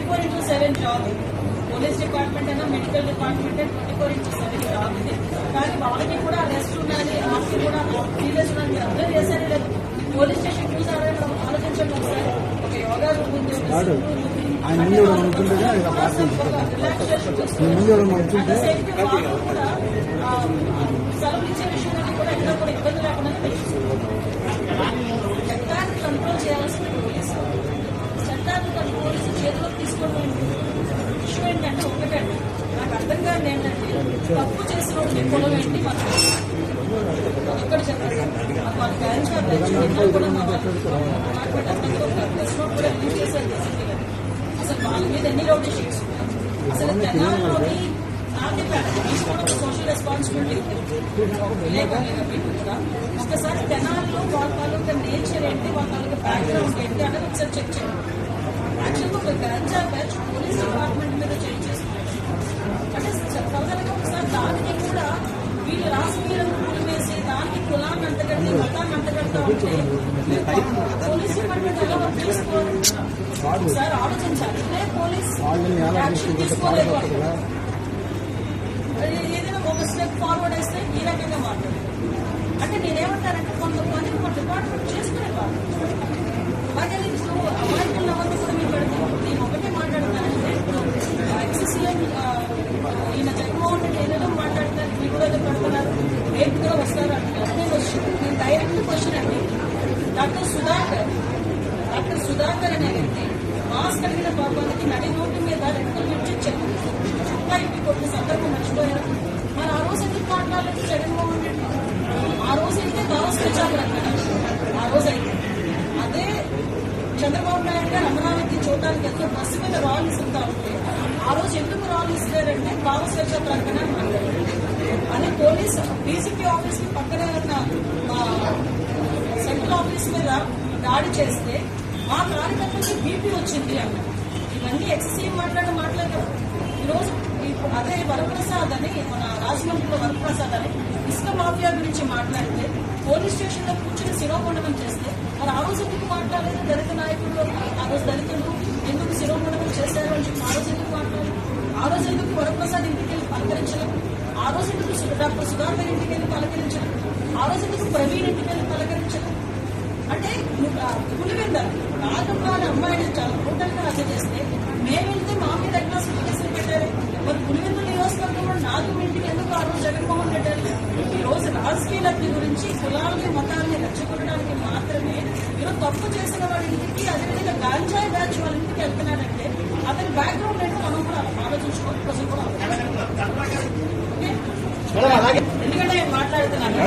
24/7 job. Police department అయినా medical department 24/7 job ఇది. కానీ వాళ్ళకి కూడా రెస్ట్ ఉండాలి, వాళ్ళకి కూడా సీరియస్ ఉండాలి. మీరు అర్థం చేశారు లేదు. పోలీస్ స్టేషన్ చూసారా ఆలోచించండి ఒకసారి. ఒక యోగా రూమ్ ఉంది, సెలవు ఇచ్చే విషయంలో కూడా ఎక్కడ కూడా ఇబ్బంది లేకుండా చట్టాన్ని కంట్రోల్ చేయాల్సిన పోలీసు. చట్టాన్ని పోలీసు చేతిలోకి తీసుకోవడం విషయం ఏంటంటే ఒకటండి, నాకు అర్థం కాదు ఏంటంటే తప్పు చేసిన పొలం ఏంటి మనకు ఎక్కడ చెప్పండి. వాళ్ళ బ్యాంక్ కూడా కూడా రిలీజ్ చేశారు అసలు వాళ్ళ మీద ఎన్ని రౌడీ షీట్స్ ఉన్నాయి. అసలు తెలంగాణలోని సోషల్ రెస్పాన్సిబిలిటీ కూడా ఒకసారి తెనాల్లో వాళ్ళ తాలూకా నేచర్ ఏంటి, వాళ్ళ తాలూకా బ్యాక్గ్రౌండ్ ఏంటి అనేది ఒకసారి చెక్ చేయండి. యాక్చువల్గా ఒక గంజా బ్యాచ్ పోలీస్ డిపార్ట్మెంట్ మీద చేంజ్ చేస్తున్నారు అంటే చెప్పగలగా ఒకసారి దానికి కూడా వీళ్ళు రాజకీయాలను కూలివేసి దానికి కులాన్ని అంతగట్టి మతాన్ని అంతగడతా ఉంటే పోలీస్ డిపార్ట్మెంట్ ఎలా వర్క్ చేసుకోవాలి ఒకసారి ఆలోచించాలి. ఇదే పోలీస్ యాక్షన్ తీసుకోలేదు, ఏదైనా ఒక స్టెప్ ఫార్వర్డ్ వేస్తే ఈ రకంగా మాట్లాడారు. అంటే నేనేమంటానంటే కొంతమంది ఒక డిపార్ట్మెంట్ చేసుకునే వాళ్ళు అలాగే ఇప్పుడు అమాయకుల అవన్నీ కూడా మీరు పెడతాను. నేను ఒకటే మాట్లాడతానంటే ఇప్పుడు ఎక్సీఎం ఈయన జగన్మోహన్ రెడ్డి ఏదైనా మాట్లాడతారు, మీరు కూడా ఏదో పెడుతున్నారు, రేపు కూడా వస్తారు అంటున్నారు. నేను డైరెక్ట్ క్వశ్చన్ అండి, డాక్టర్ సుధాకర్ అనే వ్యక్తి మాస్క్ కలిగిన పాపానికి నడి రోడ్డు మీద రెండు నుంచి చుట్టా ఇంటి కొట్టిన సందర్భం మర్చిపోయారు. మరి ఆ రోజు ఎందుకు మాట్లాడలేదు జగన్మోహన్ రెడ్డి? ఆ రోజు అయితే దావస్ ప్రచారం అన్నారు. ఆ రోజు అయితే అదే చంద్రబాబు నాయుడు గారు అమరావతి చూడటానికి ఎంతో బస్సు మీద రాళ్ళు ఇస్తుంటా ఉంటే ఆ రోజు ఎందుకు రాళ్ళు ఇస్తారంటే భావ స్వేచ్ఛ ప్రకటన అని పోలీసు డీసీపీ ఆఫీస్ కి పక్కనే ఉన్న సెంట్రల్ ఆఫీస్ మీద దాడి చేస్తే మా కార్యకర్తలకి బీపీ వచ్చింది అన్నారు. ఇవన్నీ ఎక్సీఎం మాట్లాడడం ఈరోజు అదే వరప్రసాద్ అని మన రాజమండ్రిలో వరప్రసాద్ అని ఇసుక మాఫియా గురించి మాట్లాడితే పోలీస్ స్టేషన్ లో కూర్చొని శిరోమండనం చేస్తే మరి ఆ రోజు ఎందుకు మాట్లాడలేదు? దళిత నాయకులు ఆ రోజు దళితులు ఎందుకు శిరోమండనం చేశారు అని చెప్పి ఆ రోజు ఎందుకు మాట్లాడలేదు? ఆ రోజు ఎందుకు వరప్రసాద్ ఇంటికి వెళ్ళి పలకరించడం? ఆ రోజు ఎందుకు డాక్టర్ సుధాకర్ ఇంటికి వెళ్ళి పలకరించడం? ఆ రోజు ఎందుకు ప్రవీణ్ ఇంటికి వెళ్ళి పలకరించడం? అంటే పులివెందరు నాగమ్మాని అమ్మాయిని చాలా టోటల్గా హత్య చేస్తే మేము వెళ్తే మా మీద ఎట్లా కేసులు పెట్టారు? మరి పులివెందుల నియోజకవర్గంలో నాలుగు ఇంటికి ఎందుకు ఆ రోజు జగన్మోహన్ రెడ్డి? ఈ రోజు రాజకీయ లబ్ధి గురించి కులాలని మతాలని రెచ్చగొట్టడానికి మాత్రమే ఈరోజు తప్పు చేసిన వాడి ఇంటికి అదేవిధంగా గాంజాయి బ్యాచ్ వాళ్ళ ఇంటికి వెళ్తున్నాడంటే అతని బ్యాక్గ్రౌండ్ ఏంటో మనం కూడా ఆలోచించుకోవాలి. ప్రజలు కూడా ఎందుకంటే నేను మాట్లాడుతున్నాను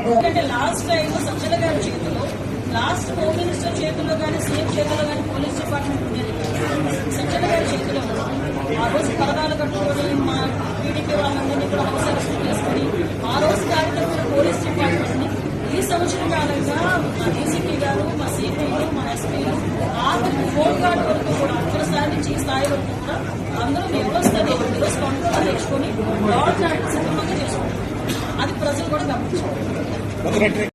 ఎందుకంటే లాస్ట్ టైం సజ్జల గారి చేతిలో, లాస్ట్ హోమ్ మినిస్టర్ చేతిలో కానీ సీఎం చేతిలో కానీ పోలీస్ డిపార్ట్మెంట్ ఉండేది సజ్జల గారి చేతిలో. ఆ రోజు పరదాలు కట్టుకొని మా టీడీపీ వాళ్ళందరినీ కూడా హౌస్ అరెస్ట్ చేసుకుని ఆ రోజు కార్యక్రమంలో పోలీస్ డిపార్ట్మెంట్ ని ఈ సంవత్సరం కాలంగా మా డీసీపీ గారు, మా సిపిలు, మా ఎస్పీలు ఆఖరికి ఫోన్ గార్డ్ వరకు కూడా అక్కడ స్థాయి నుంచి ఈ స్థాయి వరకు కూడా అందరూ వ్యవస్థని ఈరోజు కంట్రోల్ తెచ్చుకొని లాడ్ సక్రమంగా చేసుకుంటారు. అది ప్రజలు కూడా గమనించారు.